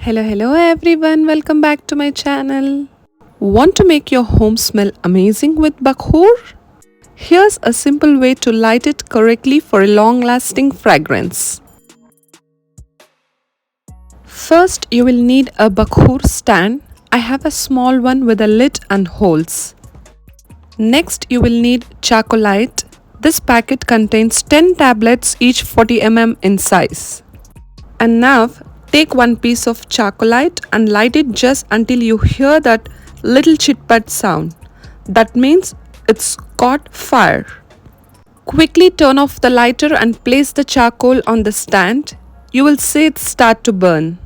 Hello everyone, welcome back to my channel. Want to make your home smell amazing with Bakhoor? Here's a simple way to light it correctly for a long-lasting fragrance. First, you will need a Bakhoor stand. I have a small one with a lid and holes. Next, you will need Charcolite. This packet contains 10 tablets, each 40 mm in size. And now, take one piece of Charcolite and light it just until you hear that little chit-pat sound. That means it's caught fire. Quickly turn off the lighter and place the charcoal on the stand. You will see it start to burn.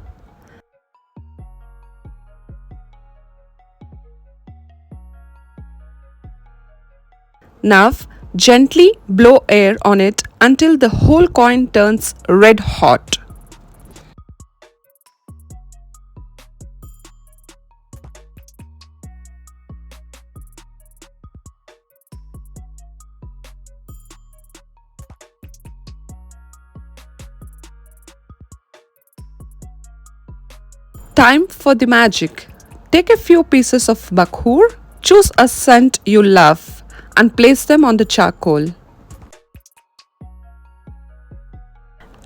Now, gently blow air on it until the whole coin turns red hot. Time for the magic. Take a few pieces of Bakhoor, choose a scent you love and place them on the charcoal.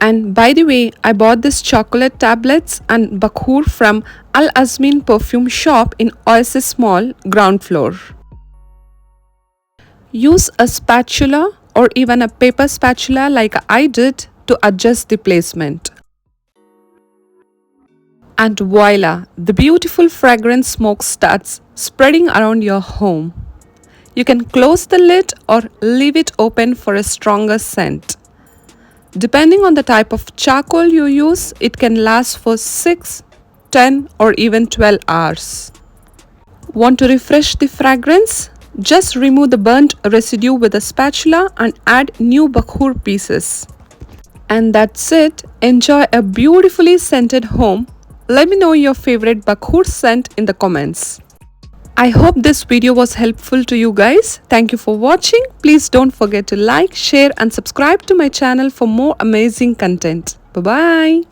And by the way, I bought this Charcolite Tablets and Bakhoor from Azmin Perfume Shop in Oasis Mall, ground floor. Use a spatula or even a paper spatula like I did to adjust the placement. And voila, the beautiful fragrance smoke starts spreading around your home. You can close the lid or leave it open for a stronger scent. Depending on the type of charcoal you use, it can last for 6, 10 or even 12 hours. Want to refresh the fragrance? Just remove the burnt residue with a spatula and add new Bakhoor pieces. And that's it. Enjoy a beautifully scented home. Let me know your favorite Bakhoor scent in the comments. I hope this video was helpful to you guys. Thank you for watching. Please don't forget to like, share and subscribe to my channel for more amazing content. Bye-bye.